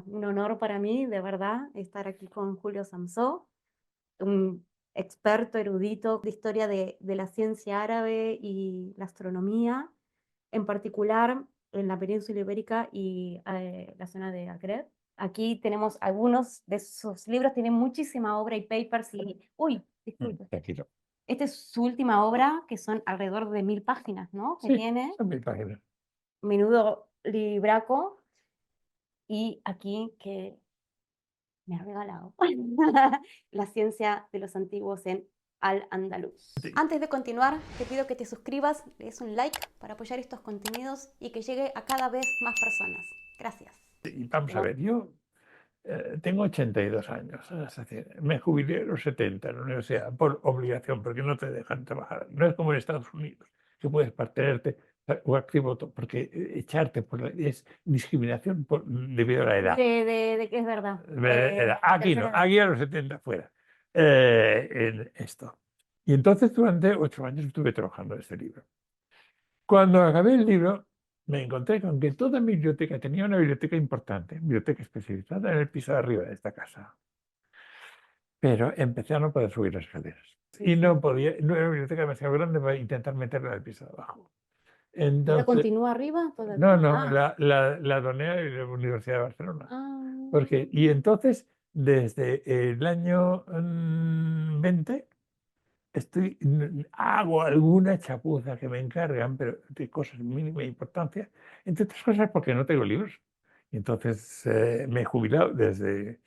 Un honor para mí, de verdad, estar aquí con Julio Samsó, un experto erudito de historia de la ciencia árabe y la astronomía, en particular en la península ibérica y la zona de Magreb. Aquí tenemos algunos de sus libros, tienen muchísima obra y papers y... Uy, disculpe. Tranquilo. Esta es su última obra, que son alrededor de 1000 páginas, ¿no? Que Sí, tiene, son 1000 páginas. menudo libraco, y aquí que me ha regalado la ciencia de los antiguos en Al-Andalus. Sí. Antes de continuar, te pido que te suscribas, le des un like para apoyar estos contenidos y que llegue a cada vez más personas. Gracias. Y vamos a ver, yo tengo 82 años, es decir, me jubilé a los 70 en la universidad por obligación, porque no te dejan trabajar. No es como en Estados Unidos, que puedes mantenerte o activo, porque echarte es discriminación debido a la edad. De que es verdad. Aquí no, Tercera edad. aquí a los 70 fuera. En esto. Y entonces durante 8 años estuve trabajando en este libro. Cuando acabé el libro, me encontré con que toda mi biblioteca tenía una biblioteca importante, biblioteca especializada en el piso de arriba de esta casa. Pero empecé a no poder subir las escaleras. Y no podía, no era una biblioteca demasiado grande para intentar meterla en el piso de abajo. ¿Esta Entonces, continúa arriba no, todavía? no, Ah, la doné a la Universidad de Barcelona. ah. Y entonces, desde el año 20, hago alguna chapuza que me encargan, pero de cosas de mínima importancia, entre otras cosas porque no tengo libros. Y entonces me he jubilado desde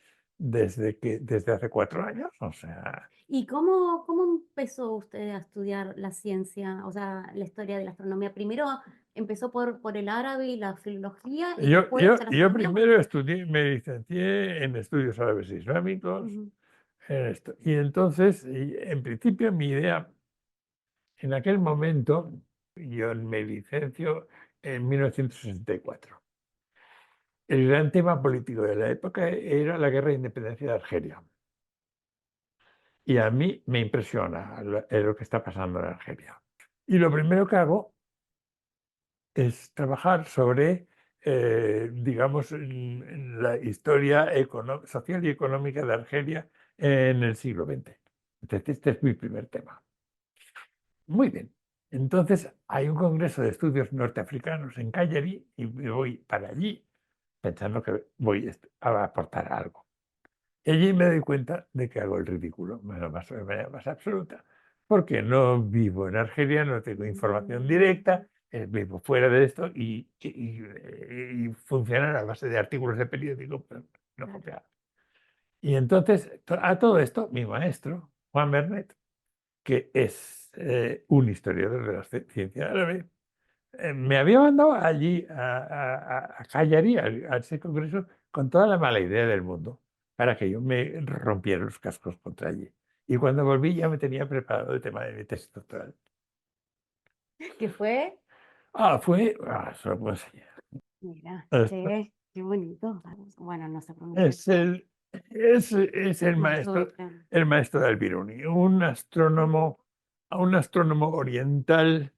hace 4 años. O sea, ¿Y cómo empezó usted a estudiar la ciencia, o sea, la historia de la astronomía? Primero empezó por el árabe y la filología y yo, después yo, la yo astronomía. primero estudié, me licencié en estudios árabes e islámicos, Ujú. en esto. Y entonces, en principio, mi idea en aquel momento, yo me licencio en 1964. El gran tema político de la época era la guerra de independencia de Argelia. Y a mí me impresiona lo que está pasando en Argelia. Y lo primero que hago es trabajar sobre, digamos, en la historia social y económica de Argelia en el siglo XX. Entonces, este es mi primer tema. Muy bien. Entonces, hay un congreso de estudios norteafricanos en Cagliari y me voy para allí pensando que voy a aportar algo. Y allí me doy cuenta de que hago el ridículo, de manera más absoluta, porque no vivo en Argelia, no tengo información directa, vivo fuera de esto y funcionan a base de artículos de periódico, pero no Claro. copiar. Y entonces, a todo esto, mi maestro, Juan Bernet, que es un historiador de la ciencia árabe, me había mandado allí a Cagliari, a ese congreso, con toda la mala idea del mundo, para que yo me rompiera los cascos contra allí. Y cuando volví ya me tenía preparado el tema de mi tesis doctoral. ¿Qué fue? Eso lo puedo enseñar. Mira, Esto qué bonito. Bueno, no se pronuncia. es es Mansur, claro. el maestro de Al-Biruni, un astrónomo oriental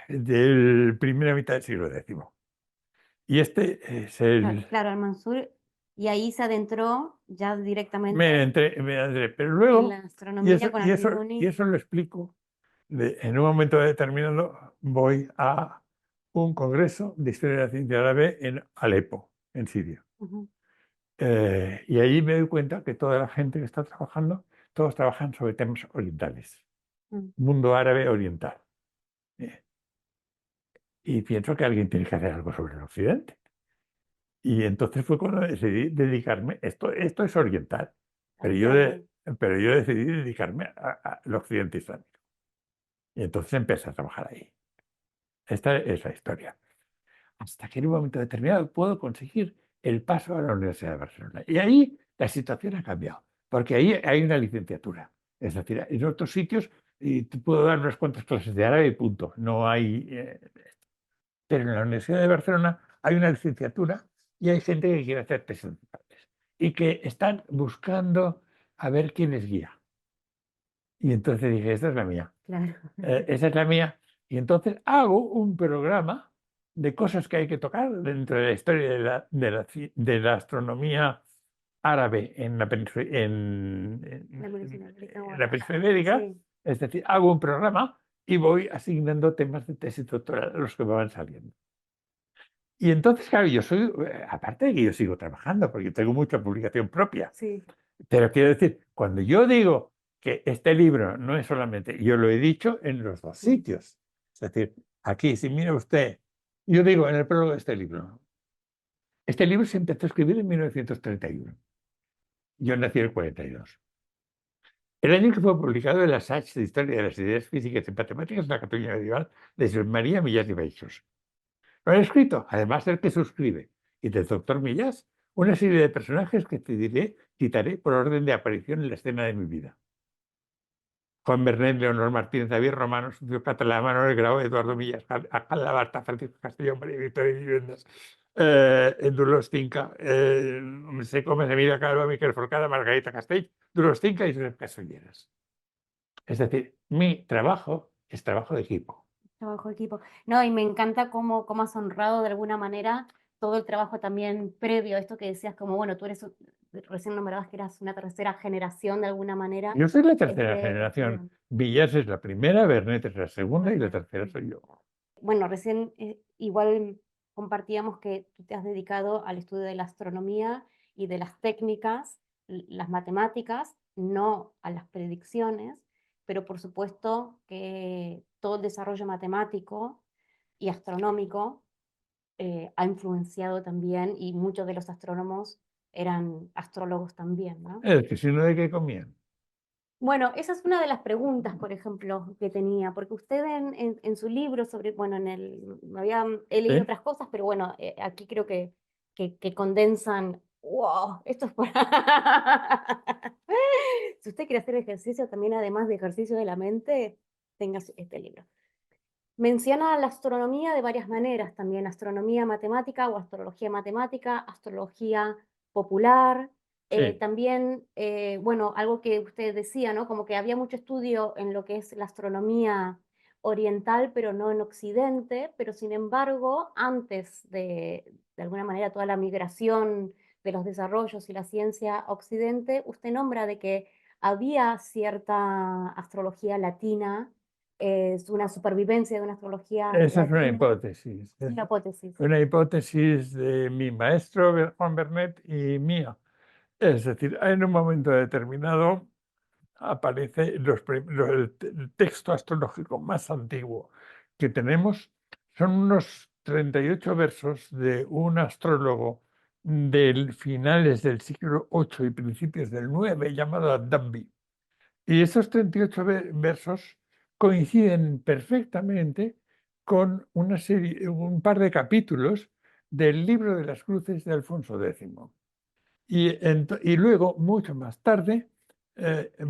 del primera mitad del siglo X. Y este es Claro, el... claro, al-Mansur, y ahí se adentró ya Me directamente entré, pero en la luego, astronomía con y al-Biruni. eso lo explico, en un momento determinado voy a un congreso de historia de la ciencia árabe en Alepo, en Siria. Ujú. Y allí me doy cuenta que toda la gente que está trabajando, todos trabajan sobre temas orientales, Mm. mundo árabe oriental. Eh, y pienso que alguien tiene que hacer algo sobre el occidente. Y entonces fue cuando decidí dedicarme, esto es oriental, pero Ahí ya. pero yo decidí dedicarme al occidente islámico. Y entonces empecé a trabajar ahí. Esta es la historia. Hasta que en un momento determinado puedo conseguir el paso a la Universidad de Barcelona. Y ahí la situación ha cambiado, porque ahí hay una licenciatura. Es decir, en otros sitios y te puedo dar unas cuantas clases de árabe y punto. No hay... pero en la Universidad de Barcelona hay una licenciatura y hay gente que quiere hacer tesis doctorales y que están buscando a ver quién les guía. Y entonces dije, esta es la mía. Claro. Esa es la mía. Y entonces hago un programa de cosas que hay que tocar dentro de la historia de la astronomía árabe en la península, La península ibérica, en bueno, la península ibérica. sí, Es decir, hago un programa y voy asignando temas de tesis doctoral a los que me van saliendo. Y entonces, claro, yo soy, aparte de que yo sigo trabajando, porque tengo mucha publicación propia, sí, pero quiero decir, cuando yo digo que este libro no es solamente, yo lo he dicho en los dos sitios. Es decir, aquí, si mira usted, yo digo en el prólogo de este libro se empezó a escribir en 1931. Yo nací en el 42. El año que fue publicado el Assaig de Historia de las Ideas Físicas y Matemáticas de la Cataluña Medieval de Josep María Millás y Baixos. Lo han escrito, además del que suscribe, y del doctor Millás, una serie de personajes que citaré por orden de aparición en la escena de mi vida. Juan Bernet, Leonor Martínez, David Romano, Sucio Catalá, Manuel Grau, Eduardo Millas, Ángel Labarta, Francisco Castellón, María Victoria Viviendas, Dulos Tinca, se come Emilio Calva, Miquel Forcada, Margarita Castell, Dulos Tinca y Josep Casolleras. Es decir, mi trabajo es trabajo de equipo. trabajo de equipo. No, y me encanta cómo has honrado de alguna manera todo el trabajo también previo a esto que decías, como, bueno, tú eres, recién nombrabas que eras una tercera generación de alguna manera. Yo soy la tercera generación. Bien, Villas es la primera, Bernet es la segunda y la perfecto. tercera soy yo. Bueno, recién igual compartíamos que tú te has dedicado al estudio de la astronomía y de las técnicas, las matemáticas, no a las predicciones, pero por supuesto que todo el desarrollo matemático y astronómico ha influenciado también, y muchos de los astrónomos eran astrólogos también, ¿no? Es que si no, ¿de qué comían? Bueno, esa es una de las preguntas, por ejemplo, que tenía, porque usted en su libro sobre, bueno, he leído ¿Sí? otras cosas, pero bueno, aquí creo que condensan, wow, esto es para... Si usted quiere hacer ejercicio también, además de ejercicio de la mente, tenga este libro. Menciona la astronomía de varias maneras también, astronomía matemática o astrología matemática, astrología popular, Sí. también, bueno, algo que usted decía, ¿no? Como que había mucho estudio en lo que es la astronomía oriental, pero no en Occidente, pero sin embargo, antes de alguna manera, toda la migración de los desarrollos y la ciencia a Occidente, usted nombra de que había cierta astrología latina, es una supervivencia de una astrología Esa es una latina, hipótesis. es una hipótesis. Una hipótesis de mi maestro Juan Bernet y mía. Es decir, en un momento determinado aparece el texto astrológico más antiguo que tenemos. Son unos 38 versos de un astrólogo de finales del siglo VIII y principios del IX llamado Adambi. Y esos 38 versos coinciden perfectamente con un par de capítulos del libro de las cruces de Alfonso X. Y luego, mucho más tarde,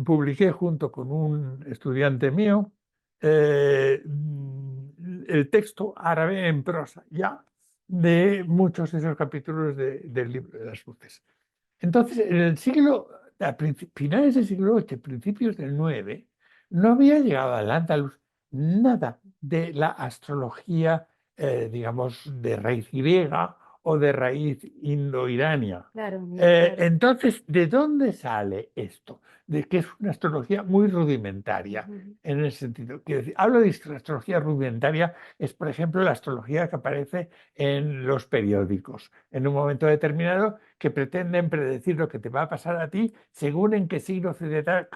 publiqué junto con un estudiante mío el texto árabe en prosa, ya de muchos de esos capítulos del libro de las cruces. Entonces, en el finales del siglo VIII, principios del IX, no había llegado al Andaluz nada de la astrología, digamos, de raíz griega o de raíz indo-irania. Claro, ni hablar. Entonces, ¿de dónde sale esto? De que es una astrología muy rudimentaria Ujú. en ese sentido. Quiero decir, hablo de astrología rudimentaria, es por ejemplo la astrología que aparece en los periódicos en un momento determinado, que pretenden predecir lo que te va a pasar a ti según en qué signo zodiacal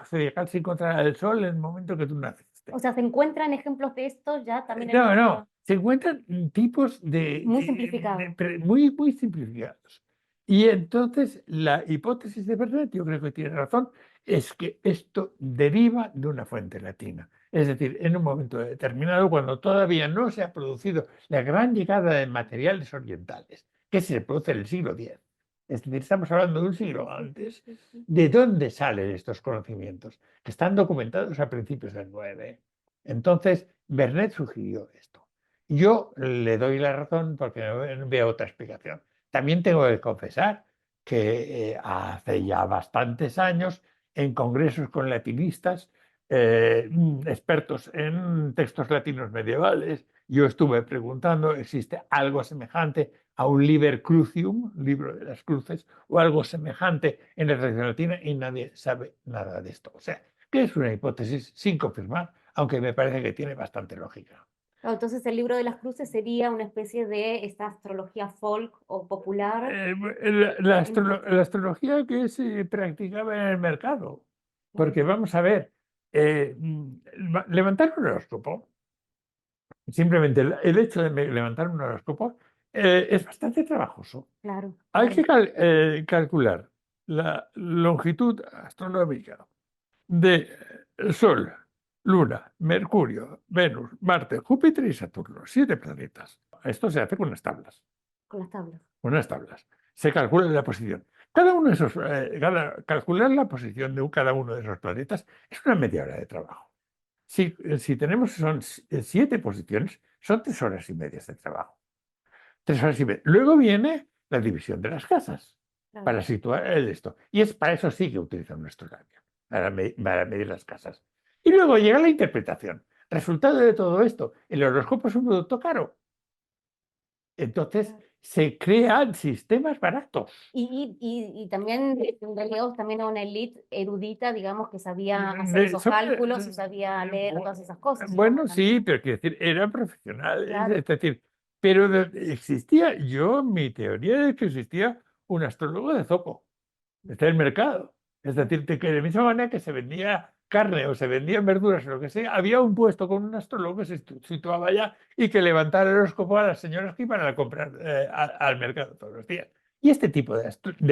se encontrará el sol en el momento que tú naciste. O sea, se encuentran ejemplos de esto ya también en No, esta, no, se encuentran tipos muy simplificado. muy, muy simplificados. Y entonces la hipótesis de verdad, yo creo que tiene razón, es que esto deriva de una fuente latina. Es decir, en un momento determinado, cuando todavía no se ha producido la gran llegada de materiales orientales, que se produce en el siglo X. Es decir, estamos hablando de un siglo Sí, sí, antes. sí, sí. ¿De dónde salen estos conocimientos? Que están documentados a principios del 9. Entonces, Bernet sugirió esto. Yo le doy la razón porque no veo otra explicación. También tengo que confesar que hace ya bastantes años, en congresos con latinistas, expertos en textos latinos medievales yo estuve preguntando, ¿existe algo semejante a un Liber Crucium, libro de las cruces, o algo semejante en la tradición latina? Y nadie sabe nada de esto. O sea, que es una hipótesis sin confirmar, aunque me parece que tiene bastante lógica. Entonces el libro de las cruces sería una especie de esta astrología folk o popular. La astrología que se practicaba en el mercado. Claro, Porque vamos a ver, levantar un horóscopo, simplemente el hecho de levantar un horóscopo es bastante trabajoso. claro, Hay claro. que calcular la longitud astronómica de Sol, Luna, Mercurio, Venus, Marte, Júpiter y Saturno, 7 planetas. Esto se hace con las tablas. Con las tablas. Unas tablas. Se calcula la posición. Cada uno de esos, calcular la posición de cada uno de esos planetas es una media hora de trabajo. Si tenemos son 7 posiciones, son 3 horas y media de trabajo. 3 horas y media. Luego viene la división de las casas Claro. para situar el esto. Y es para eso sí que utilizan nuestro cambio, para medir las casas. Y luego llega la interpretación. Resultado de todo esto, el horóscopo es un producto caro. Entonces Claro. se crean sistemas baratos. Y también relegados también a una élite erudita, digamos, que sabía hacer De- esos son, cálculos y sabía leer todas esas cosas, bueno, supongo sí, también. pero quiero decir, eran profesionales. Claro, Es decir, pero existía, mi teoría es que existía un astrólogo de zoco, está en el mercado. Es claro, decir, que de la misma manera que se vendía carne o se vendían verduras o lo que sea, había un puesto con un astrólogo que se situaba allá y que levantara el horóscopo a las señoras que iban a comprar al mercado todos los días. Y este tipo de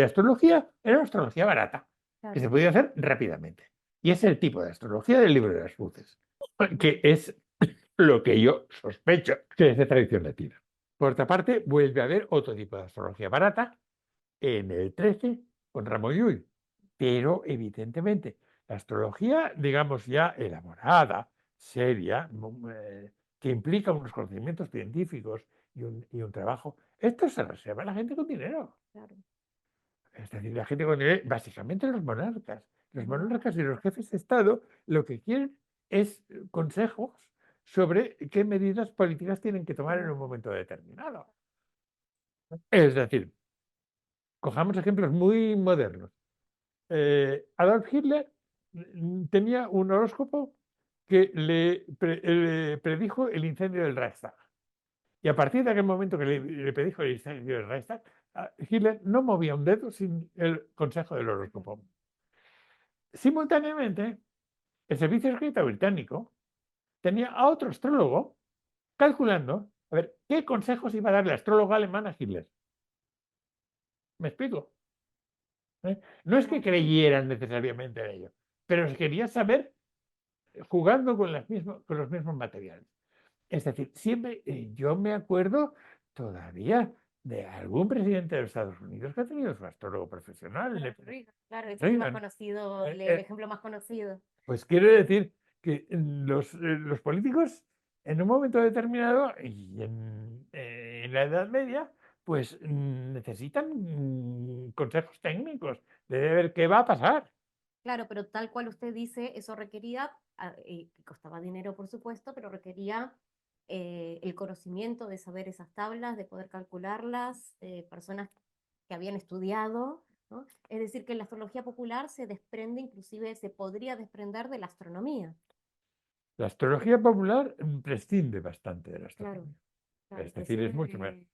astrología era una astrología barata, que claro. se podía hacer rápidamente. Y es el tipo de astrología del libro de las luces, que es lo que yo sospecho que es de tradición latina. Por otra parte, vuelve a haber otro tipo de astrología barata en el 13 con Ramón Llull. Pero evidentemente, la astrología, digamos, ya elaborada, seria, que implica unos conocimientos científicos y un trabajo, esto se reserva a la gente con dinero. Claro. Es decir, la gente con dinero, básicamente los monarcas. Los Ujú. monarcas y los jefes de Estado lo que quieren es consejos sobre qué medidas políticas tienen que tomar en un momento determinado. Es decir, cojamos ejemplos muy modernos. Adolf Hitler tenía un horóscopo que le predijo el incendio del Reichstag. Y a partir de aquel momento que le predijo el incendio del Reichstag, Hitler no movía un dedo sin el consejo del horóscopo. Simultáneamente, el servicio secreto británico tenía a otro astrólogo calculando a ver qué consejos iba a darle el astrólogo alemán a Hitler. ¿Me explico? ¿Eh? No es que Claro. creyeran necesariamente en ello, pero se quería saber jugando con los mismos materiales. Es decir, siempre yo me acuerdo todavía de algún presidente de los Estados Unidos que ha tenido su astrólogo profesional, Claro, Reagan, claro, ese es el más Reagan. conocido, Eh, el eh, ejemplo más conocido. Pues quiero decir que los políticos en un momento determinado y en la Edad Media, pues necesitan consejos técnicos de ver qué va a pasar. Claro, pero tal cual usted dice, eso requería, que costaba dinero, por supuesto, pero requería el conocimiento de saber esas tablas, de poder calcularlas, personas que habían estudiado, ¿no? Es decir, que la astrología popular se desprende, inclusive se podría desprender de la astronomía. La astrología popular prescinde bastante de la Claro, astronomía. claro, Es decir, es prescinde mucho más. de...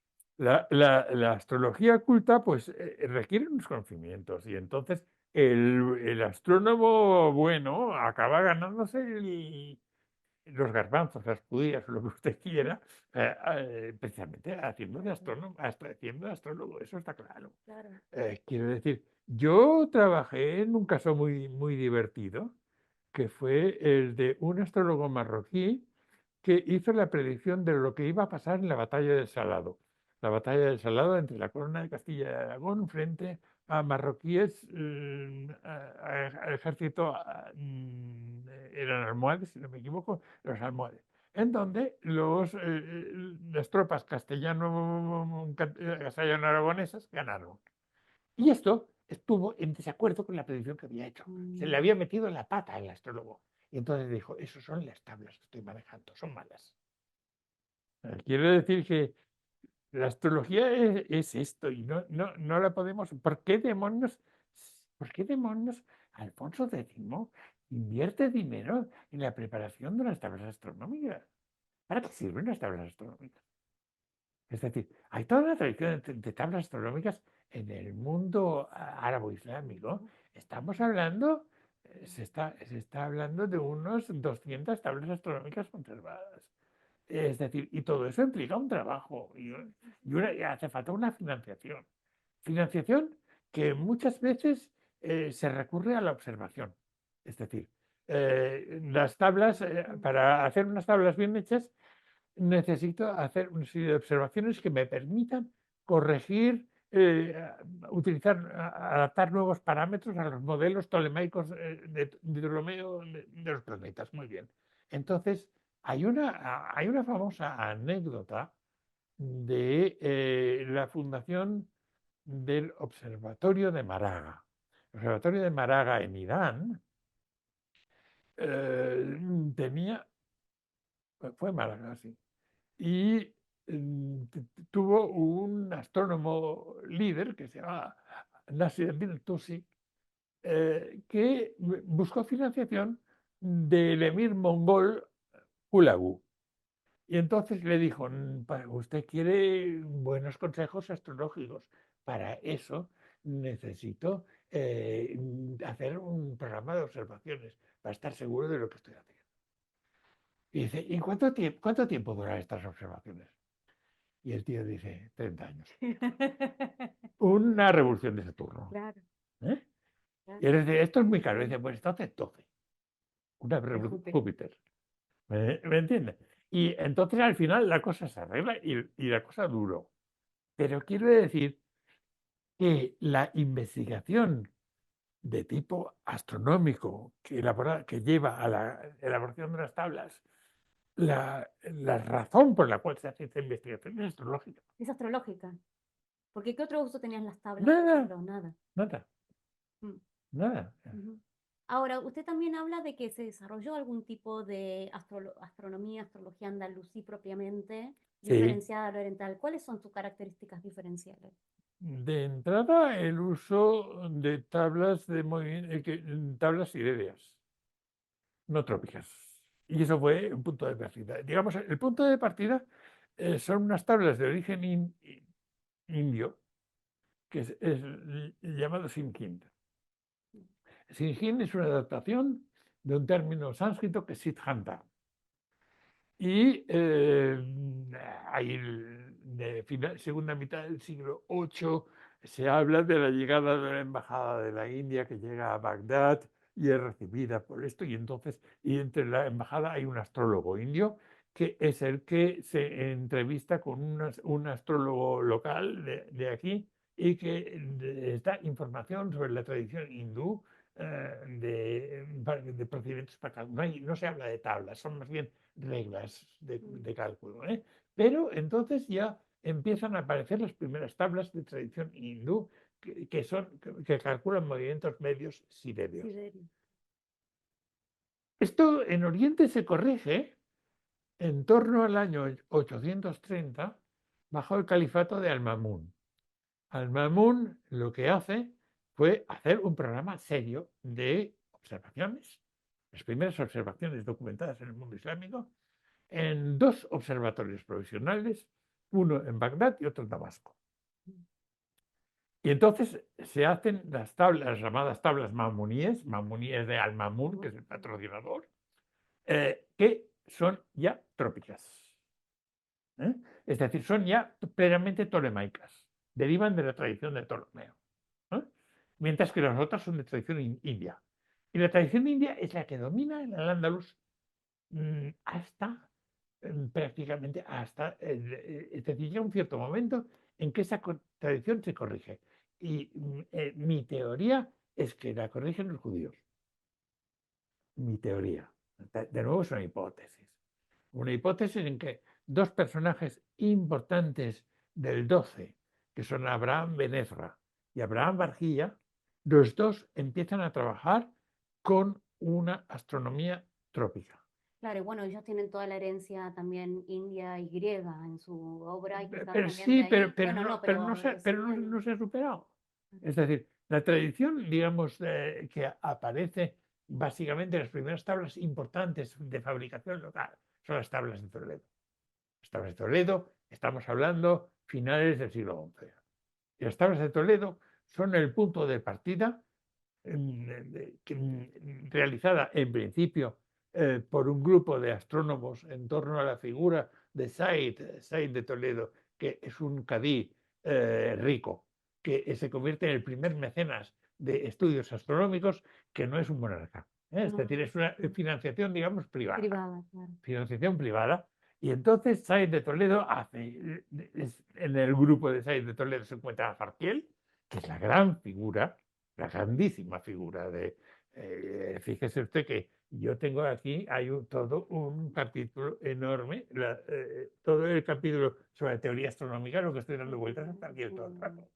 La astrología oculta, pues, requiere unos conocimientos y entonces el astrónomo bueno acaba ganándose los garbanzos, las judías o lo que usted quiera, precisamente haciendo de astrónomo, haciendo de astrólogo, eso está claro. Claro. Quiero decir, yo trabajé en un caso muy, muy divertido, que fue el de un astrólogo marroquí que hizo la predicción de lo que iba a pasar en la batalla del Salado. La batalla del Salado entre la corona de Castilla y Aragón frente a marroquíes, al ejército, eran almohades, si no me equivoco, los almohades, en donde las tropas castellano-aragonesas ganaron. Y esto estuvo en desacuerdo con la predicción que había hecho. Se le Mm, había metido la pata al astrólogo. Y entonces dijo, eso son las tablas que estoy manejando, son malas. Quiero decir que la astrología es esto y no la podemos. Por qué demonios Alfonso X invierte dinero en la preparación de las tablas astronómicas? ¿Para qué sirven las tablas astronómicas? Es decir, hay toda una tradición de tablas astronómicas en el mundo árabo-islámico. Estamos hablando, se está hablando de unos 200 tablas astronómicas conservadas. Es decir, y todo eso implica un trabajo y hace falta una financiación. Financiación que muchas veces se recurre a la observación. Es decir, las tablas, para hacer unas tablas bien hechas, necesito hacer una serie de observaciones que me permitan corregir, adaptar nuevos parámetros a los modelos tolemaicos de Ptolomeo de los planetas. Muy bien. Entonces, hay una famosa anécdota de la fundación del Observatorio de Maraga. El Observatorio de Maraga en Irán tenía, fue Málaga, sí, y tuvo un astrónomo líder que se llama Nasiruddin Tusi, que buscó financiación del emir mongol Hulagu. Y entonces le dijo, usted quiere buenos consejos astrológicos. Para eso necesito hacer un programa de observaciones para estar seguro de lo que estoy haciendo. Y dice, ¿y cuánto tiempo duran estas observaciones? Y el tío dice, 30 años. Una revolución de Saturno. Claro, ¿Eh? claro. Y él dice, esto es muy caro. Y dice, pues entonces 12. Una De revolución de Júpiter. Júpiter. ¿Me entiendes? Y entonces al final la cosa se arregla y la cosa duró. Pero quiero decir que la investigación de tipo astronómico que lleva a la elaboración de las tablas, la razón por la cual se hace esta investigación es astrológica. Es astrológica. Porque ¿qué otro uso tenían las tablas, por Nada, ejemplo? Nada. nada, Mm, nada. ujú. Ahora, usted también habla de que se desarrolló algún tipo de astronomía, astrología andalusí propiamente, Sí, diferenciada al oriental. ¿Cuáles son sus características diferenciales? de entrada el uso de tablas tablas sidereas, no trópicas. Y eso fue un punto de partida. Digamos, el punto de partida son unas tablas de origen indio, que es llamado Sinkin. Sinkin es una adaptación de un término sánscrito que es Siddhanta. Y ahí, segunda mitad del siglo VIII, se habla de la llegada de la embajada de la India que llega a Bagdad y es recibida por esto. Y entonces, entre la embajada hay un astrólogo indio que es el que se entrevista con un astrólogo local de aquí y que les da información sobre la tradición hindú de procedimientos para cálculo. No se habla de tablas, son más bien reglas de cálculo. Pero entonces ya empiezan a aparecer las primeras tablas de tradición hindú que calculan movimientos medios sidereos. Siderio. Esto en Oriente se corrige en torno al año 830 bajo el califato de Al-Ma'mún. Al-Ma'mún lo que hace fue hacer un programa serio de observaciones, las primeras observaciones documentadas en el mundo islámico, en dos observatorios provisionales, uno en Bagdad y otro en Damasco. Y entonces se hacen las llamadas tablas mamuníes de Al-Ma'mún, que es el patrocinador, que son ya trópicas. Es decir, son ya plenamente tolemaicas, derivan de la tradición de Ptolomeo, mientras que las otras son de tradición india. Y la tradición india es la que domina en el Andaluz hasta prácticamente hasta, es decir, llega un cierto momento en que esa tradición se corrige. Y mi teoría es que la corrigen los judíos. Mi teoría. De nuevo es una hipótesis. Una hipótesis en que dos personajes importantes del 12, que son Abraham Ben Ezra y Abraham Barjilla, los dos empiezan a trabajar con una astronomía trópica. Claro, y bueno, ellos tienen toda la herencia también india y griega en su obra y quizás Pero también de sí, ahí, pero bueno, no, pero pero pero siguen. no se ha superado. Es decir, la tradición, digamos, que aparece básicamente las primeras tablas importantes de fabricación local son las tablas de Toledo. Las tablas de Toledo, estamos hablando finales del siglo XI. Y las tablas de Toledo son el punto de partida realizada en principio por un grupo de astrónomos en torno a la figura de Said de Toledo, que es un cadí rico, que se convierte en el primer mecenas de estudios astronómicos, que no es un monarca. Es Ah, decir, es una financiación, digamos, privada. privada, claro. Financiación privada. Y entonces Said de Toledo hace, en el grupo de Said de Toledo se encuentra Zarquiel, que es la gran figura, la grandísima figura de, fíjese usted que yo tengo aquí, hay todo un capítulo enorme, todo el capítulo sobre teoría astronómica, lo que estoy dando vueltas a Zarquiel todo el rato.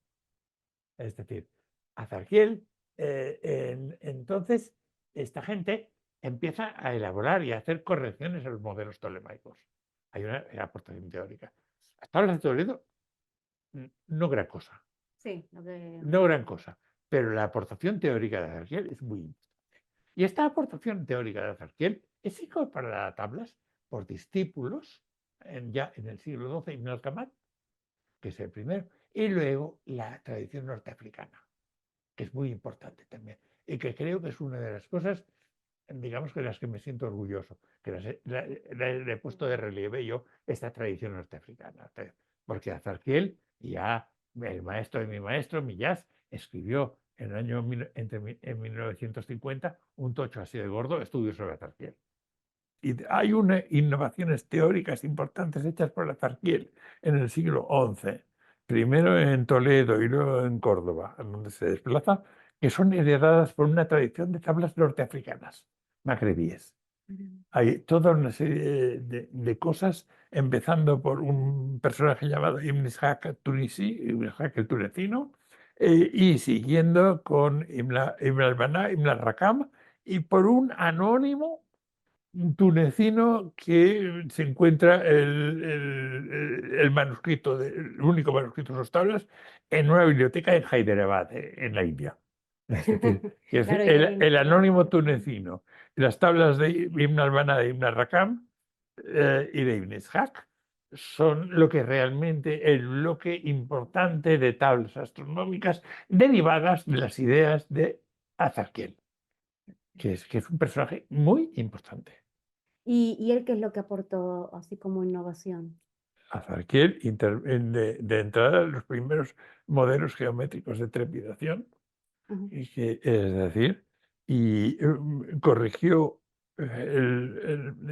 Es decir, a Zarquiel, entonces esta gente empieza a elaborar y a hacer correcciones a los modelos tolemaicos. Hay una aportación teórica. Las tablas de Toledo, no gran cosa, Sí, lo que. no gran cosa, pero la aportación teórica de Zarquiel es muy importante. Y esta aportación teórica de Zarquiel es incorporada a tablas por discípulos ya en el siglo XII, Ibn al-Kamad, que es el primero, y luego la tradición norteafricana, que es muy importante también, y que creo que es una de las cosas, digamos, que las que me siento orgulloso, que le he puesto de relieve yo esta tradición norteafricana, porque Azarquiel, ya el maestro de mi maestro, Millás, escribió en el año en 1950 un tocho así de gordo, estudios sobre Azarquiel. Y hay innovaciones teóricas importantes hechas por Azarquiel en el siglo XI, primero en Toledo y luego en Córdoba, donde se desplaza, que son heredadas por una tradición de tablas norteafricanas, macrebíes. Hay toda una serie de cosas, empezando por un personaje llamado Ibn Ishaq Tunisi, Ibn Ishaq el tunecino, y siguiendo con Ibn al-Bana, Ibn al-Rakam, y por un anónimo tunecino que se encuentra el manuscrito, el único manuscrito de sus tablas, en una biblioteca en Hyderabad, en la India. Es decir, Claro, y ahí el claro. anónimo tunecino, las tablas de Ibn al-Bana, Ibn al-Rakam y de Ibn Ishaq son lo que realmente el bloque importante de tablas astronómicas derivadas de las ideas de Azarquiel, que es un personaje muy importante. ¿Y él qué es lo que aportó así como innovación? Azarquiel, de entrada, los primeros modelos geométricos de trepidación, Ajá. y es decir, y corrigió,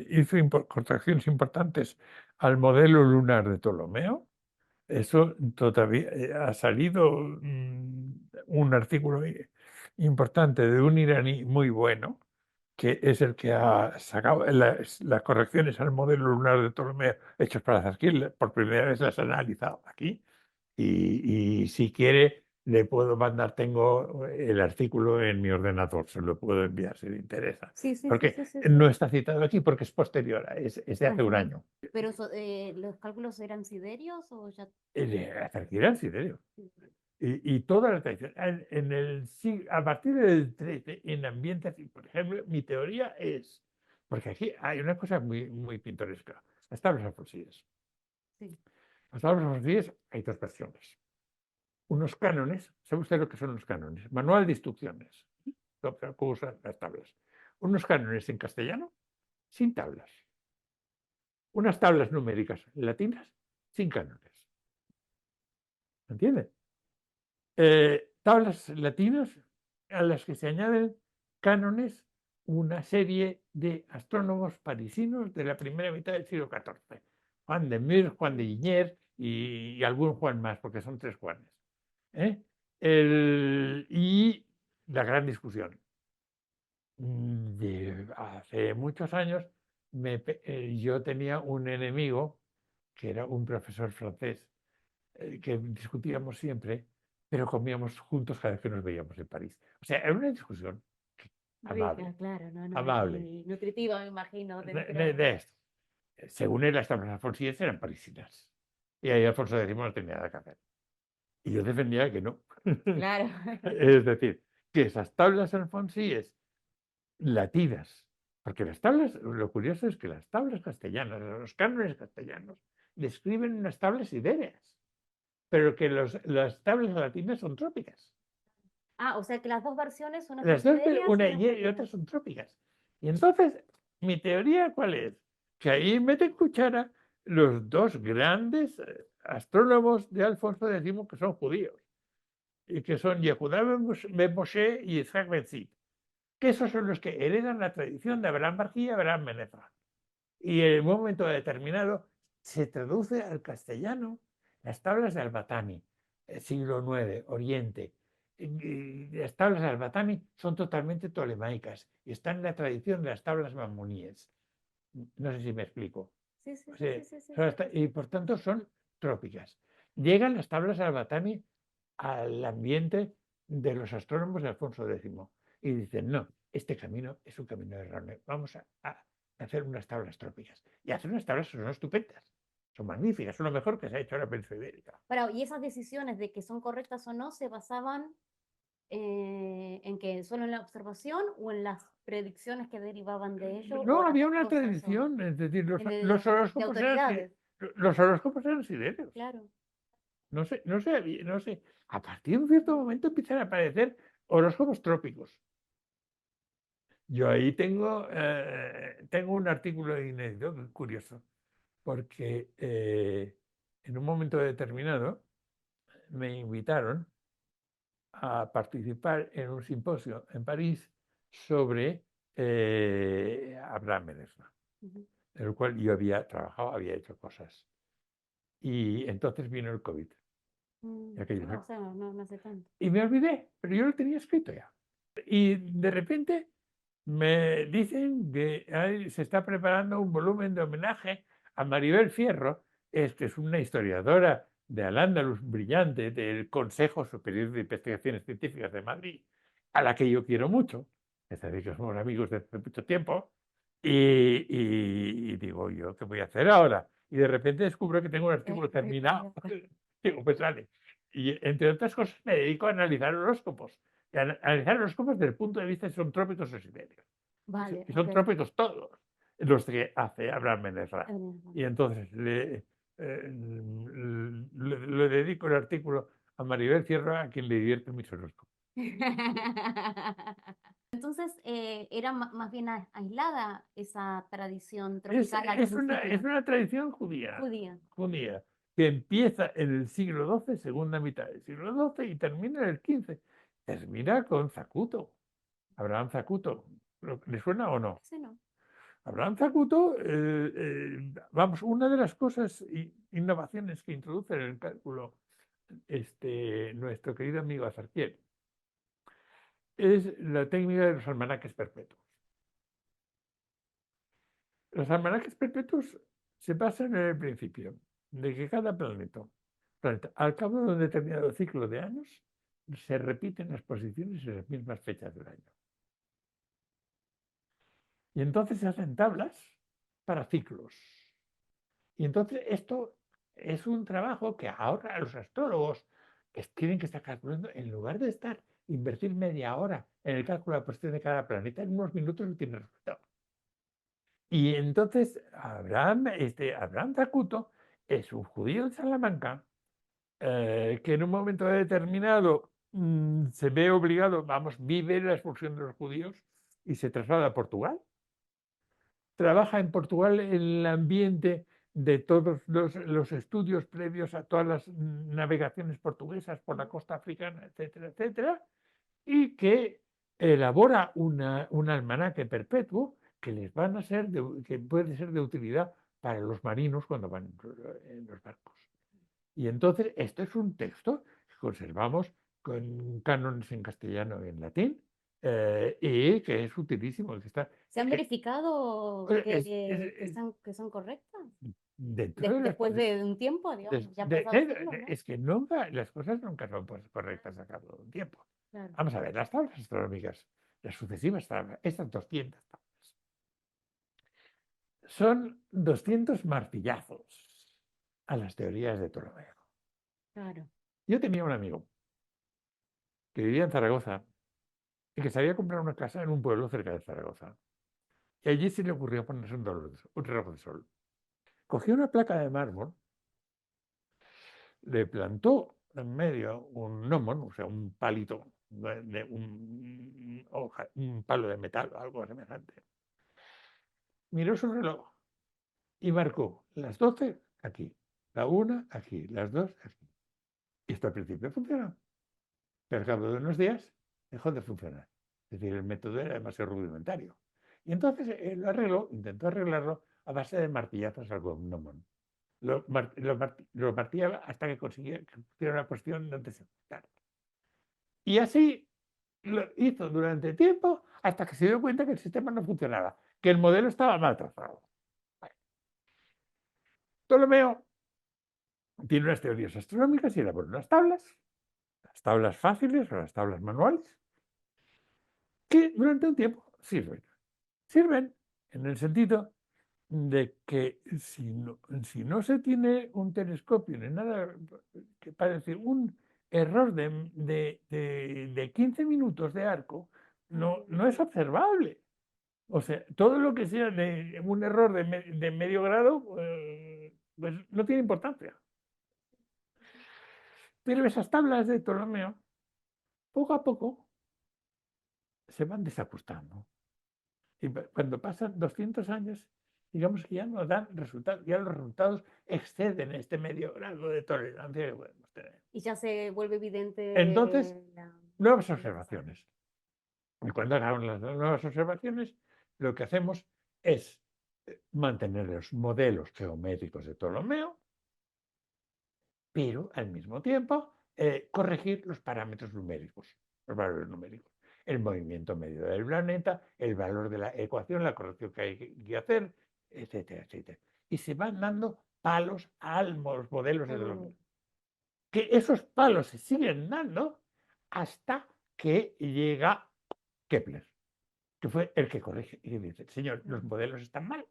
hizo correcciones importantes al modelo lunar de Ptolomeo. Eso todavía ha salido un artículo importante de un iraní muy bueno, que es el que ha sacado las correcciones al modelo lunar de Ptolomeo hechos para Zasquil. Por primera vez las ha analizado aquí. Y si quiere, le puedo mandar, tengo el artículo en mi ordenador, se lo puedo enviar si le interesa. Sí, sí, sí, Porque sí, sí, no sí. está citado aquí porque es posterior, es de hace un Ajá. año. Pero ¿los cálculos eran siderios o ya? Zarquil era siderio. Sí. Y toda la tradición. A partir del 13, en ambientes, por ejemplo, mi teoría es, porque aquí hay una cosa muy, muy pintoresca, las tablas alfonsíes. Sí. Las tablas alfonsíes hay dos versiones. Unos cánones, ¿sabe usted lo que son los cánones? Manual de instrucciones, cómo usan las tablas. Unos cánones en castellano, sin tablas. Unas tablas numéricas latinas, sin cánones. ¿Entiende? Tablas latinas a las que se añaden cánones una serie de astrónomos parisinos de la primera mitad del siglo XIV. Juan de Mur, Juan de Guigner y algún Juan más, porque son tres Juanes. ¿Eh? Y la gran discusión. Hace muchos años yo tenía un enemigo que era un profesor francés que discutíamos siempre, pero comíamos juntos cada vez que nos veíamos en París. O sea, era una discusión Rica, amable, claro, no, no, era amable. muy nutritiva, me imagino, De dentro. esto. Según él, las tablas alfonsíes eran parisinas. Y ahí Alfonso X no tenía nada que hacer. Y yo defendía que no. Claro. Es decir, que esas tablas alfonsíes latidas, porque las tablas, lo curioso es que las tablas castellanas, los cánones castellanos, describen unas tablas ibéricas, pero que las tablas latinas son trópicas. Ah, o sea que las dos versiones, una son Las dos, siberias y una una es y otra trópica. son trópicas. Y entonces, mi teoría, ¿cuál es? Que ahí meten cuchara los dos grandes astrónomos de Alfonso X que son judíos, y que son Yehudá ben Moshe y Isaac ben Zvi, que esos son los que heredan la tradición de Abraham Barquí y Abraham Menefra. Y en un momento determinado se traduce al castellano las tablas de Albatani, siglo IX, Oriente. Y las tablas de Albatani son totalmente tolemaicas y están en la tradición de las tablas mamoníes. No sé si me explico. Sí, sí, O sí, sea, sí, sí, sí, son sí. y por tanto son trópicas. Llegan las tablas de Albatani al ambiente de los astrónomos de Alfonso X y dicen, no, este camino es un camino erróneo, vamos a hacer unas tablas trópicas. Y hacer unas tablas son estupendas, son magníficas, son lo mejor que se ha hecho en la península ibérica. Pero, ¿y esas decisiones de que son correctas o no se basaban en que solo en la observación o en las predicciones que derivaban de ello o No, las había dos una cosas son tradición, es decir, de autoridades? los horóscopos eran sidereos. Claro. No sé. A partir de un cierto momento empiezan a aparecer horóscopos trópicos. Yo ahí tengo un artículo inédito, curioso, porque en un momento determinado me invitaron a participar en un simposio en París sobre Abraham Menezes, Ujú. en el cual yo había trabajado, había hecho cosas. Y entonces vino el COVID. Ah, o sea, no, no hace tanto. Y me olvidé, pero yo lo tenía escrito ya. Y de repente me dicen que se está preparando un volumen de homenaje a Maribel Fierro, que es una historiadora de Al-Ándalus brillante del Consejo Superior de Investigaciones Científicas de Madrid, a la que yo quiero mucho, es decir, que somos amigos desde hace mucho tiempo, y digo yo, ¿qué voy a hacer ahora? Y de repente descubro que tengo un artículo terminado. Digo, pues vale. Y entre otras cosas me dedico a analizar horóscopos. Y analizar horóscopos desde el punto de vista si son trópicos o sidérios. Vale, Y son ok. trópicos todos los que hace Abraham Menezes. Y entonces le dedico el artículo a Maribel Sierra, a quien le divierte mis horóscopos. Entonces, era más bien aislada esa tradición tropical al Es principio, una tradición judía, judía. judía, que empieza en el siglo XII, segunda mitad del siglo XII, y termina en el XV. Termina con Zacuto, Abraham Zacuto. ¿Le suena o no? Ese no. Abraham Zacuto, vamos, una de las cosas, innovaciones que introduce en el cálculo nuestro querido amigo Azarquiel, es la técnica de los almanaques perpetuos. Los almanaques perpetuos se basan en el principio de que cada planeta, al cabo de un determinado ciclo de años, se repiten las posiciones en las mismas fechas del año. Y entonces se hacen tablas para ciclos. Y entonces esto es un trabajo que ahora los astrólogos tienen que estar calculando, en lugar de invertir media hora en el cálculo de la posición de cada planeta, en unos minutos no tiene resultado. Y entonces Abraham Zacuto es un judío de Salamanca que en un momento determinado se ve obligado, vive la expulsión de los judíos y se traslada a Portugal. Trabaja en Portugal en el ambiente de todos los estudios previos a todas las navegaciones portuguesas por la costa africana, etcétera, etcétera, y que elabora un almanaque perpetuo que les van a ser que puede ser de utilidad para los marinos cuando van en los barcos. Y entonces esto es un texto que conservamos con cánones en castellano y en latín, y que es utilísimo, que está ¿Se han verificado es que son correctas? dentro de las Después de un tiempo, digamos, ya han pasado siglos, ¿no? es que nunca, las cosas nunca son correctas a cabo de un tiempo. Claro. Vamos a ver, las tablas astronómicas las sucesivas tablas, estas 200 tablas, son 200 martillazos a las teorías de Ptolomeo. Claro. Yo tenía un amigo que vivía en Zaragoza y que sabía comprar una casa en un pueblo cerca de Zaragoza. Y allí se le ocurrió ponerse un reloj de sol. Cogió una placa de mármol, le plantó en medio un gnomon, o sea, un palito, un palo de metal o algo semejante. Miró su reloj y marcó las 12 aquí, la 1 aquí, las 2 aquí. Y esto al principio funcionó, pero al cabo de unos días dejó de funcionar. Es decir, el método era demasiado rudimentario. Y entonces él lo arregló, intentó arreglarlo a base de martillazos al gnomon. Lo martillaba hasta que conseguía que pusiera una posición donde se ajustara. Y así lo hizo durante tiempo hasta que se dio cuenta que el sistema no funcionaba, que el modelo estaba mal trazado. Ptolomeo tiene unas teorías astronómicas y elabora unas tablas, las tablas fáciles o las tablas manuales, que durante un tiempo sirven. Sirven en el sentido de que si no se tiene un telescopio ni nada, que parece un error de 15 minutos de arco, no es observable. O sea, todo lo que sea de un error de medio grado, pues no tiene importancia. Pero esas tablas de Ptolomeo, poco a poco, se van desajustando. Y cuando pasan 200 años, digamos que ya no dan resultados, ya los resultados exceden este medio grado de tolerancia que podemos tener. Y ya se vuelve Entonces, evidente la... nuevas el desfase. observaciones. Y cuando hagamos las nuevas observaciones, lo que hacemos es mantener los modelos geométricos de Ptolomeo, pero al mismo tiempo corregir los parámetros numéricos, los valores numéricos. El movimiento medio del planeta, el valor de la ecuación, la corrección que hay que hacer, etcétera, etcétera. Y se van dando palos a los modelos de Ptolomeo. Que esos palos se siguen dando hasta que llega Kepler, que fue el que corrige y dice, señor, los modelos están mal.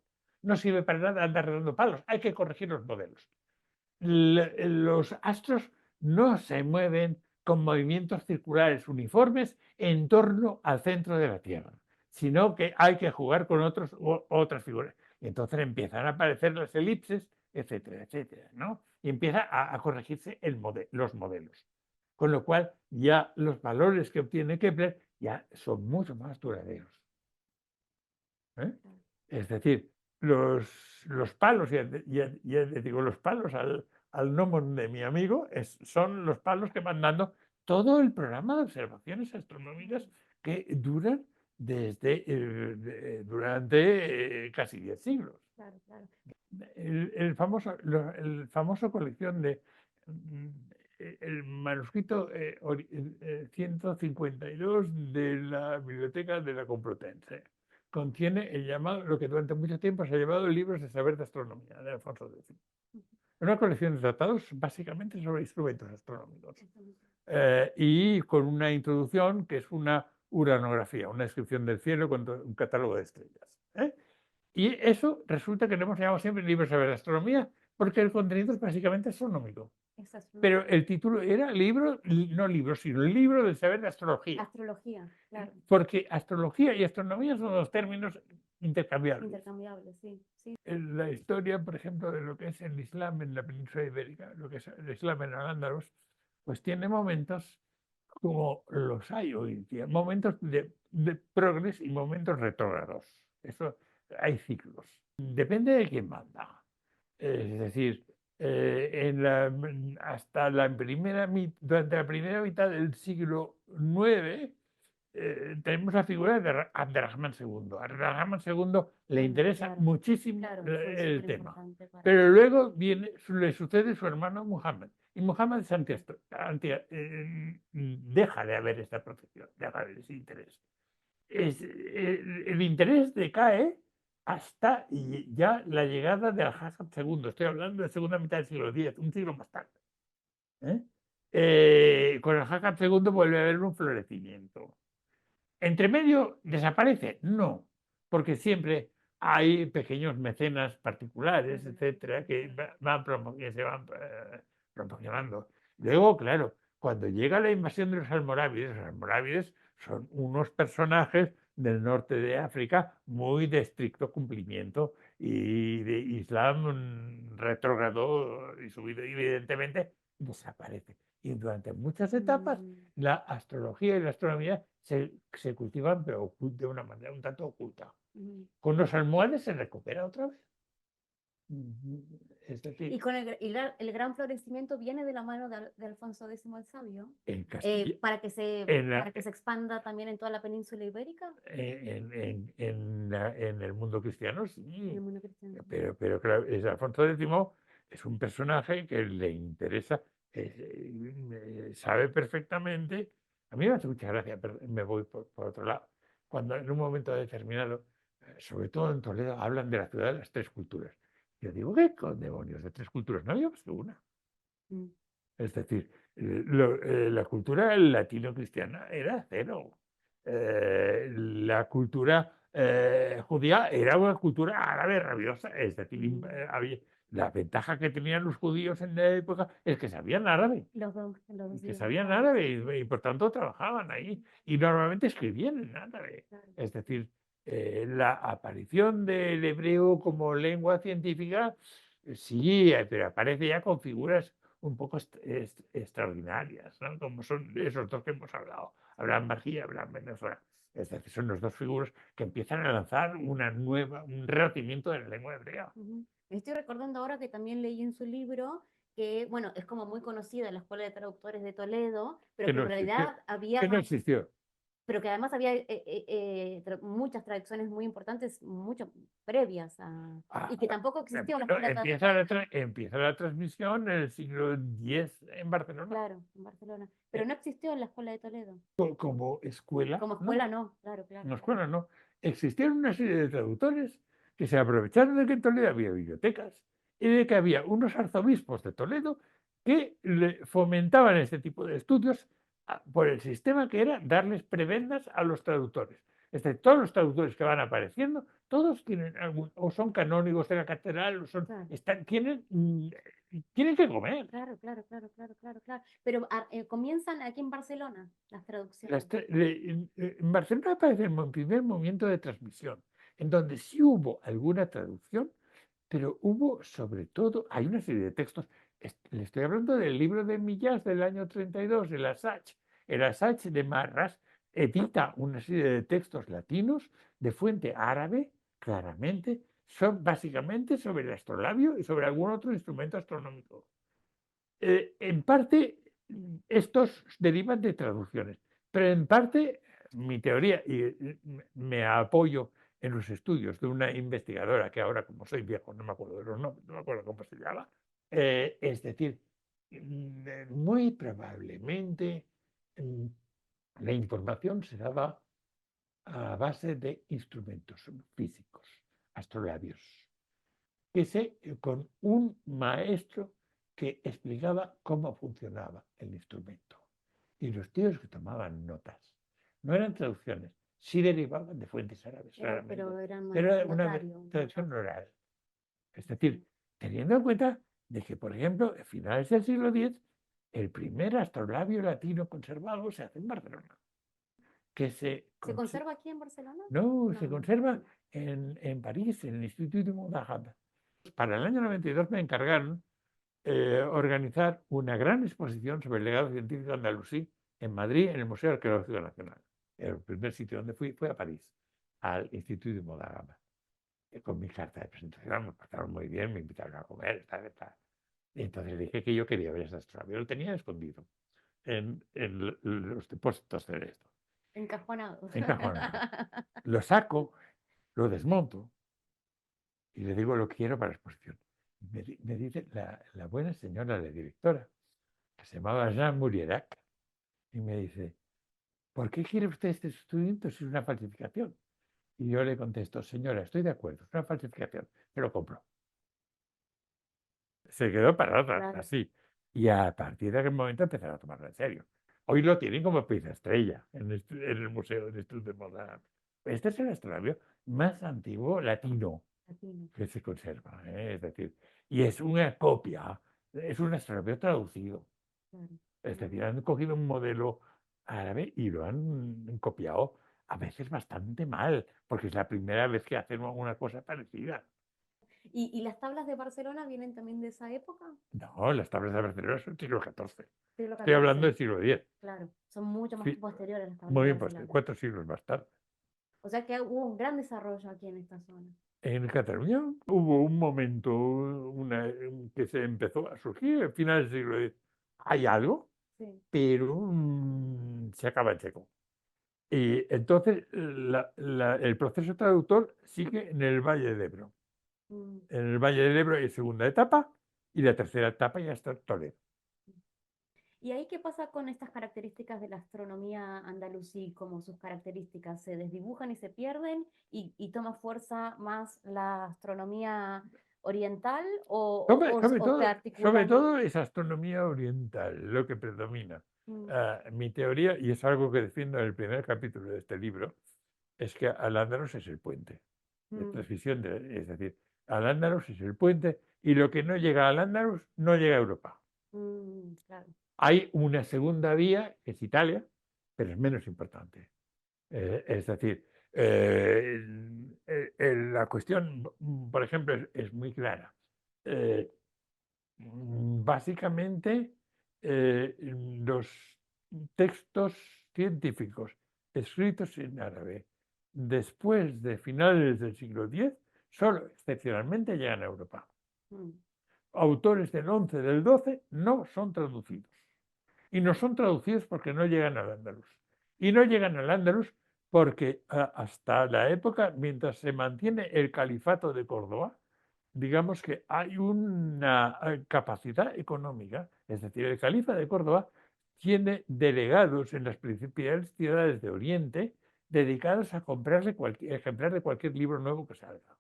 No sirve para nada andar dando palos, hay que corregir los modelos. Los astros no se mueven con movimientos circulares uniformes en torno al centro de la Tierra, sino que hay que jugar con otras figuras. Y entonces empiezan a aparecer las elipses, etcétera, etcétera, ¿no? Y empieza a corregirse los modelos. Con lo cual ya los valores que obtiene Kepler ya son mucho más duraderos. ¿Eh? Es decir, los palos, ya digo, los palos al gnomon de mi amigo son los palos que van dando todo el programa de observaciones astronómicas que duran durante casi 10 siglos. Claro, claro. El famoso colección de el manuscrito 152 de la Biblioteca de la Complutense contiene el llamado, lo que durante mucho tiempo se ha llamado libros de saber de astronomía de Alfonso X. Una colección de tratados básicamente sobre instrumentos astronómicos y con una introducción que es una uranografía, una descripción del cielo con un catálogo de estrellas. Y eso resulta que lo hemos llamado siempre libros de saber de astronomía porque el contenido es básicamente astronómico. Pero el título era no libro, sino el libro del saber de astrología. Astrología, claro. Porque astrología y astronomía son dos términos intercambiables. Intercambiables, sí, sí. En la historia, por ejemplo, de lo que es el Islam en la península ibérica, lo que es el Islam en Al-Ándalus, pues tiene momentos como los hay hoy en día, momentos de progres y momentos retrógrados. Eso hay ciclos. Depende de quién manda. Es decir, durante la primera mitad del siglo IX tenemos la figura de Abderrahman II. A Abderrahman II le interesa Claro, muchísimo claro, fue el tema. superimportante para... Pero luego le sucede su hermano Muhammad. Y Muhammad deja de haber esta protección, deja de haber ese interés. El interés decae hasta ya la llegada de Al-Hassan II. Estoy hablando de la segunda mitad del siglo X, un siglo más tarde. Con Al-Hassan II vuelve a haber un florecimiento. ¿Entre medio desaparece? No, porque siempre hay pequeños mecenas particulares, etcétera, que que se van promocionando. Luego, claro, cuando llega la invasión de los almorávides son unos personajes del norte de África muy de estricto cumplimiento y de Islam retrógrado y subido, evidentemente, desaparece. Y durante muchas etapas la astrología y la astronomía se cultivan, pero de una manera un tanto oculta. Con los almohades se recupera otra vez. Es Y decir, con el gran florecimiento viene de la mano de Alfonso X el Sabio, en Castilla, para que en, para que se expanda también en toda la península ibérica, en el mundo cristiano, en sí. el mundo cristiano. Pero claro, Alfonso X es un personaje que le interesa, sabe perfectamente. A mí me hace mucha gracia, pero me voy por otro lado. Cuando en un momento determinado, sobre todo en Toledo, hablan de la ciudad de las tres culturas. Yo digo, ¿qué con demonios de tres culturas? No había más que una. Mm. Es decir, la cultura latino-cristiana era cero. La cultura judía era una cultura árabe rabiosa. Es decir, la ventaja que tenían los judíos en la época es que sabían árabe. Los dos Que idiomas, sabían claro. árabe y por tanto trabajaban ahí y normalmente escribían en árabe. Claro. Es decir, la aparición del hebreo como lengua científica, sí, pero aparece ya con figuras un poco extraordinarias, ¿no? Como son esos dos que hemos hablado, Abraham Margí y Abraham Venezuela. Es decir, son los dos figuras que empiezan a lanzar un renacimiento de la lengua hebrea. Me estoy recordando ahora que también leí en su libro que, bueno, es como muy conocida la Escuela de Traductores de Toledo, pero Que que no en existió. realidad había Que no existió. pero que además había muchas traducciones muy importantes, muchas previas y que tampoco existía una Bueno, escuela traductora. empieza la transmisión en el siglo X en Barcelona. Claro, en Barcelona. Eh, Pero no existió en la escuela de Toledo. Como escuela, Como no. escuela no, claro, claro, Como claro. escuela, no. Existieron una serie de traductores que se aprovecharon de que en Toledo había bibliotecas y de que había unos arzobispos de Toledo que fomentaban este tipo de estudios por el sistema que era darles prebendas a los traductores. Es decir, todos los traductores que van apareciendo, todos tienen o son canónigos de la catedral, o son, Claro. tienen que comer. Claro, claro, claro, claro, claro, claro. Pero comienzan aquí en Barcelona las traducciones. En Barcelona aparece el primer movimiento de transmisión, en donde sí hubo alguna traducción, pero hubo sobre todo, hay una serie de textos, le estoy hablando del libro de Millás del año 32, el Asach. El Asach de Marras edita una serie de textos latinos de fuente árabe, claramente, son básicamente sobre el astrolabio y sobre algún otro instrumento astronómico. En parte, estos derivan de traducciones, pero en parte, mi teoría, y me apoyo en los estudios de una investigadora que ahora, como soy viejo, no me acuerdo de los nombres, no me acuerdo cómo se llama, es decir, muy probablemente la información se daba a base de instrumentos físicos, astrolabios con un maestro que explicaba cómo funcionaba el instrumento. Y los tíos que tomaban notas. No eran traducciones, sí derivaban de fuentes árabes, Pero eran más pero era una notario. traducción oral. Es decir, teniendo en cuenta de que, por ejemplo, a finales del siglo X, el primer astrolabio latino conservado se hace en Barcelona. Que ¿Se conserva aquí en Barcelona? no, se conserva en París, en el Instituto de Montagada. Para el año 92 me encargaron organizar una gran exposición sobre el legado científico andalusí en Madrid, en el Museo Arqueológico Nacional. El primer sitio donde fui fue a París, al Instituto de Montagada. Con mi carta de presentación, me trataron muy bien, me invitaron a comer, tal, tal. Y entonces dije que yo quería ver esa astronomía. Lo tenía escondido en los depósitos de esto. Encajonados. Encajonado. Lo saco, lo desmonto y le digo lo quiero para la exposición. Me dice la buena señora, la directora, que se llamaba Jean Murierac, y me dice, ¿por qué quiere usted este instrumento si es una falsificación? Y yo le contesto, señora, estoy de acuerdo, es una falsificación, pero lo compro. Se quedó parada, Claro. así. Y a partir de aquel momento empezaron a tomarlo en serio. Hoy lo tienen como pieza estrella en el Museo del Instituto de Moda. Este es el astrolabio más antiguo latino Latino, que se conserva, ¿eh? Es decir, y es una copia, es un astrolabio traducido. claro. Es decir, han cogido un modelo árabe y lo han copiado a veces bastante mal, porque es la primera vez que hacen una cosa parecida. ¿Y las tablas de Barcelona vienen también de esa época? No, las tablas de Barcelona son siglo XIV. Siglo Estoy hablando XIV, del siglo X. claro. Son mucho más Sí, posteriores las tablas de muy importante, Barcelona. 4 siglos más tarde. O sea que hubo un gran desarrollo aquí en esta zona. En Cataluña hubo un momento que se empezó a surgir al final del siglo X. Hay algo, Sí. pero se acaba en seco. Y entonces el proceso traductor sigue en el Valle del Ebro. Mm. En el Valle del Ebro hay segunda etapa y la tercera etapa ya está Toledo. ¿Y ahí qué pasa con estas características de la astronomía andalusí, como sus características se desdibujan y se pierden y toma fuerza más la astronomía oriental Sobre, sobre o se todo, sobre articulan? todo es astronomía oriental lo que predomina. Mm, Mi teoría, y es algo que defiendo en el primer capítulo de este libro, es que Al-Ándalus es el puente de mm, transmisión, es decir, Al-Ándalus es el puente y lo que no llega al Al-Ándalus no llega a Europa. claro. Hay una segunda vía, que es Italia, pero es menos importante. Es decir, la cuestión, por ejemplo, es muy clara. Eh, Básicamente, los textos científicos escritos en árabe después de finales del siglo X, solo excepcionalmente llegan a Europa. Mm, Autores del 11, del 12 no son traducidos. Y no son traducidos porque no llegan al Andaluz. Y no llegan al Andaluz porque hasta la época, mientras se mantiene el califato de Córdoba, digamos que hay una capacidad económica, es decir, el califa de Córdoba tiene delegados en las principales ciudades de Oriente dedicados a comprarle cualquier ejemplar de cualquier libro nuevo que salga.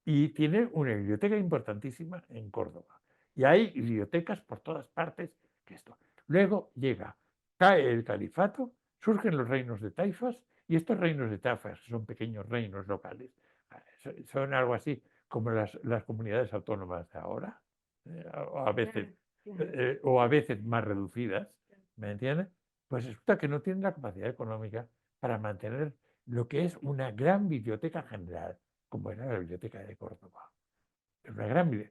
Y tiene una biblioteca importantísima en Córdoba. Y hay bibliotecas por todas partes. Que esto. Luego llega, cae el califato, surgen los reinos de taifas, y estos reinos de taifas, que son pequeños reinos locales, son algo así como las comunidades autónomas de ahora, o a veces, claro, claro. o a veces más reducidas, ¿me entiendes? Pues resulta que no tienen la capacidad económica para mantener lo que es una gran biblioteca general, como era la biblioteca de Córdoba. Es una gran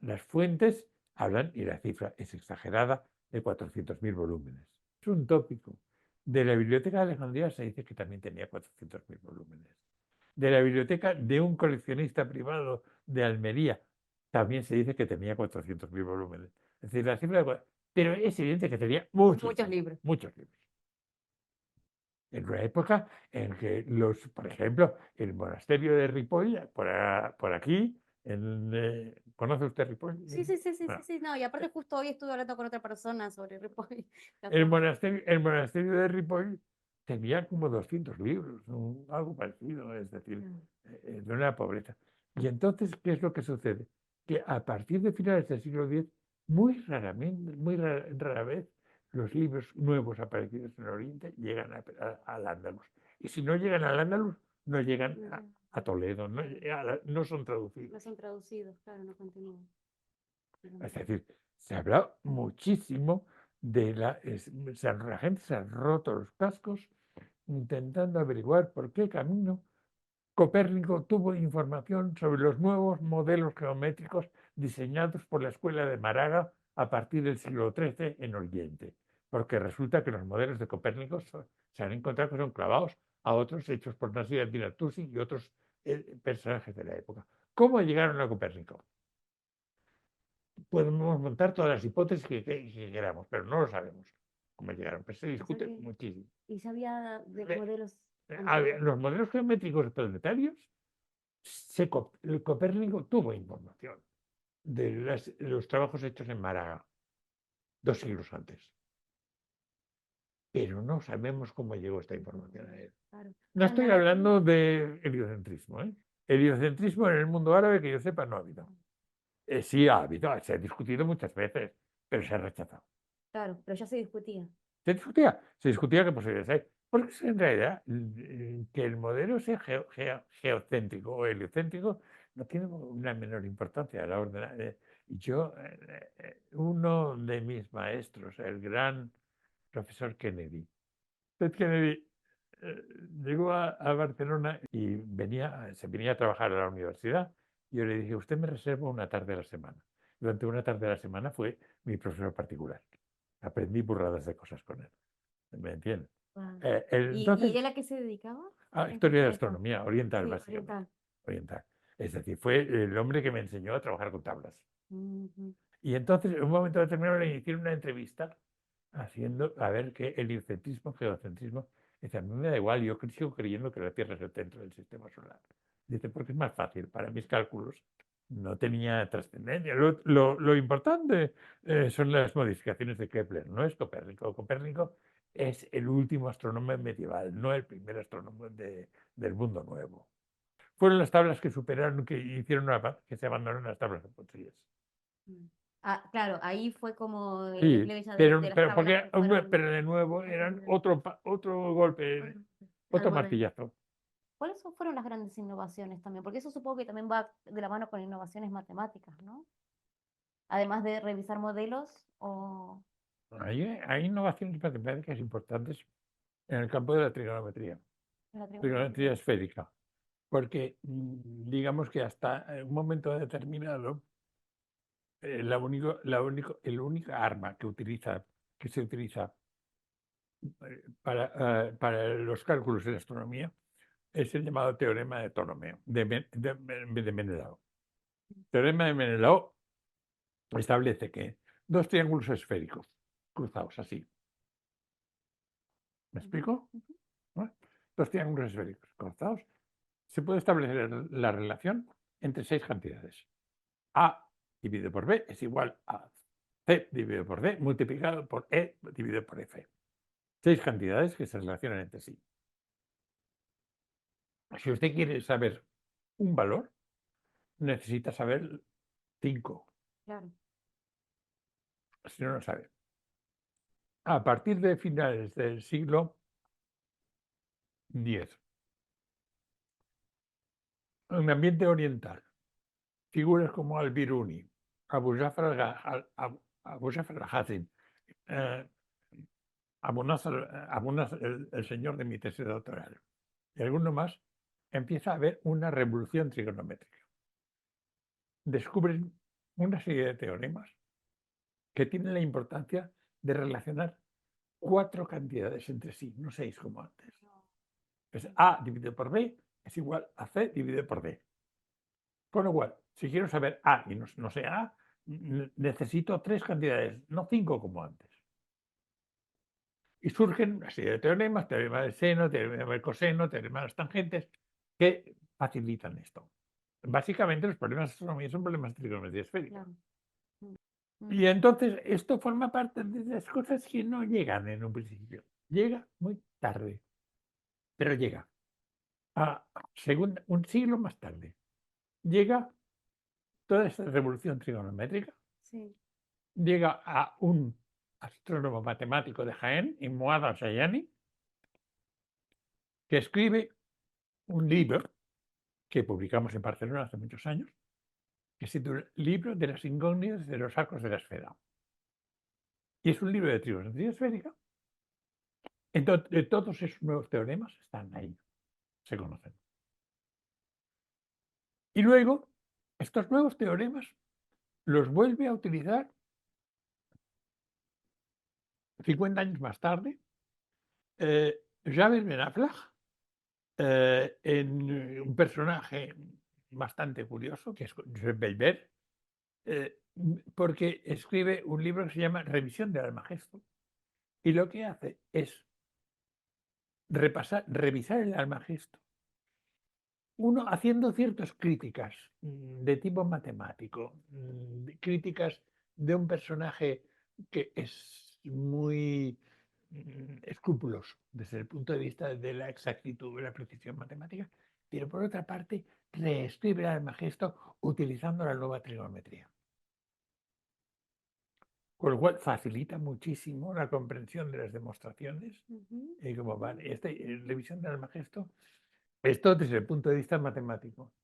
las fuentes hablan, y la cifra es exagerada, de 400.000 volúmenes. Es un tópico. De la biblioteca de Alejandría se dice que también tenía 400.000 volúmenes. De la biblioteca de un coleccionista privado de Almería también se dice que tenía 400.000 volúmenes. Es decir, la cifra de... Pero es evidente que tenía Muchos libros. muchos libros. En una época en que por ejemplo, el monasterio de Ripoll, por aquí, ¿conoce usted Ripoll? Sí, sí, sí, sí, sí, Bueno, sí. No, y aparte justo hoy estuve hablando con otra persona sobre Ripoll. el monasterio de Ripoll tenía como 200 libros, algo parecido, es decir, Mm, de una pobreza. Y entonces, ¿qué es lo que sucede? Que a partir de finales del siglo X, muy raramente, rara vez, los libros nuevos aparecidos en Oriente llegan al Andaluz. Y si no llegan al Andaluz, no llegan no, a Toledo, no, claro. no son No traducidos. son traducidos, claro, no continúan. No Es continúan. decir, se habla muchísimo la gente se ha roto los cascos intentando averiguar por qué camino Copérnico tuvo información sobre los nuevos modelos geométricos diseñados por la escuela de Málaga a partir del siglo XIII en Oriente. Porque resulta que los modelos de Copérnico se han encontrado que son clavados a otros hechos por Nasir al-Din al-Tusi y otros personajes de la época. ¿Cómo llegaron a Copérnico? Podemos montar todas las hipótesis que queramos, pero no lo sabemos cómo llegaron. Pero se O sea discute que, muchísimo. y ya había de Le- modelos anteriores. Los modelos geométricos planetarios, Copérnico tuvo información de los trabajos hechos en Málaga 2 siglos antes, pero no sabemos cómo llegó esta información a él. Claro. No Claro, estoy hablando de heliocentrismo, ¿eh? Heliocentrismo en el mundo árabe que yo sepa no ha habido. Sí ha habido, se ha discutido muchas veces, pero se ha rechazado. Claro, pero ya se discutía. Se discutía qué posibilidades hay. Porque es en realidad que el modelo sea geocéntrico o heliocéntrico no tiene una menor importancia a la orden. Yo, uno de mis maestros, el gran profesor Kennedy, Ted Kennedy llegó a Barcelona y se venía a trabajar a la universidad. Yo le dije, usted me reserva una tarde a la semana. Durante una tarde a la semana fue mi profesor particular. Aprendí burradas de cosas con él. ¿Me entiendes? Guau. ¿Y Entonces, él a qué se dedicaba? historia de A esto. astronomía, oriental, Sí, básicamente. oriental. Oriental. Es decir, fue el hombre que me enseñó a trabajar con tablas. Ujú. Y entonces, en un momento determinado, le hicieron una entrevista a ver qué heliocentrismo, geocentrismo. Dice, a mí me da igual, yo sigo creyendo que la Tierra es el centro del sistema solar. Dice, porque es más fácil para mis cálculos. No tenía trascendencia. Lo importante son las modificaciones de Kepler, no es Copérnico. Copérnico es el último astrónomo medieval, no el primer astrónomo del mundo nuevo. Fueron las tablas que superaron, que hicieron que se abandonaron las tablas de Pontryagin. Mm. Ah, claro, ahí fue como el Sí, declive ya de pero, las pero, tablas porque, que fueron pero de nuevo eran otro golpe, otro algo de... martillazo. ¿Cuáles fueron las grandes innovaciones también? Porque eso supongo que también va de la mano con innovaciones matemáticas, ¿no? Además de revisar modelos o Hay innovaciones matemáticas importantes en el campo de la trigonometría, la trigonometría. trigonometría esférica, porque digamos que hasta un momento determinado, el única arma que se utiliza para los cálculos en astronomía es el llamado teorema de Ptolomeo, de Menelao. El teorema de Menelao establece que dos triángulos esféricos cruzados así. ¿Me Ujú, explico? ujú. ¿No? Dos triángulos esféricos cruzados. Se puede establecer la relación entre seis cantidades. A dividido por B es igual a C dividido por D multiplicado por E dividido por F. Seis cantidades que se relacionan entre sí. Si usted quiere saber un valor, necesita saber 5. Claro. Si no, no sabe. A partir de finales del siglo X, en el ambiente oriental, figuras como Al-Biruni, Abu Jafar al-Hazim, eh, Abu Nasr, el señor de mi tesis doctoral, y alguno más, empieza a haber una revolución trigonométrica. Descubren una serie de teoremas que tienen la importancia de relacionar cuatro cantidades entre sí, no seis como antes. Pues A dividido por B es igual a C dividido por D. Con lo cual, si quiero saber A y no sé A, necesito tres cantidades, no cinco como antes. Y surgen una serie de teoremas, teorema del seno, teorema del coseno, teorema de las tangentes, que facilitan esto. Básicamente los problemas de astronomía son problemas de trigonometría esférica. Claro. Mm, Y mm. entonces esto forma parte de las cosas que no llegan en un principio. Llega muy tarde, pero llega. Un siglo más tarde. Llega toda esta revolución trigonométrica, Sí. llega a un astrónomo matemático de Jaén, Imad al-Sayani, que escribe un libro que publicamos en Barcelona hace muchos años, que se titula Libro de las incógnitas de los arcos de la esfera. Y es un libro de trigonometría esférica. Entonces, todos esos nuevos teoremas están ahí, se conocen. Y luego, estos nuevos teoremas los vuelve a utilizar 50 años más tarde, Jaber Ben Aflach, en un personaje bastante curioso, que es Josep Bellver, porque escribe un libro que se llama Revisión del Almagesto, y lo que hace es revisar el Almagesto, uno haciendo ciertas críticas de tipo matemático, críticas de un personaje que es muy escrupuloso desde el punto de vista de la exactitud y la precisión matemática, pero por otra parte reescribe el Almagesto utilizando la nueva trigonometría. Con lo cual facilita muchísimo la comprensión de las demostraciones Ujú, y cómo van. Revisión del Almagesto, esto desde el punto de vista matemático.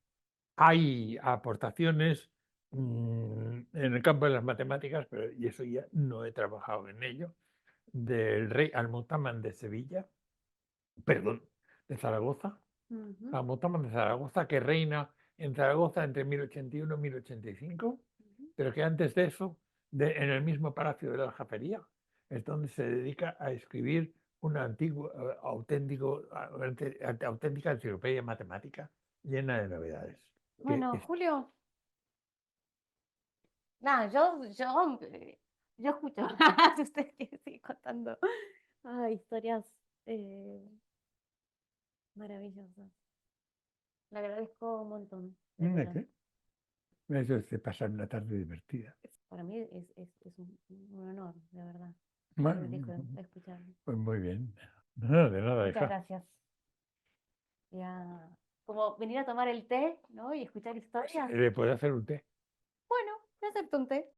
Hay aportaciones en el campo de las matemáticas, pero y eso ya no he trabajado en ello, del rey Al-Mutámar de Sevilla, perdón, de Zaragoza, ujú, Al-Mutámar de Zaragoza, que reina en Zaragoza entre 1081 y 1085, ujú. pero que antes de eso, en el mismo Palacio de la Aljafería, es donde se dedica a escribir una auténtica enciclopedia matemática llena de novedades. Que Bueno, Julio, nada, yo escucho. Si usted quiere seguir contando historias eh, maravillosas. Le agradezco un montón, de verdad. ¿qué? Eso es de pasar una tarde divertida. Para mí es un honor, de verdad, Bueno, escucharlo. pues muy bien. No, de nada, Muchas hija. gracias. Como venir a tomar el té, ¿no? Y escuchar historias. ¿Le puedo hacer un té? Bueno, me acepto un té.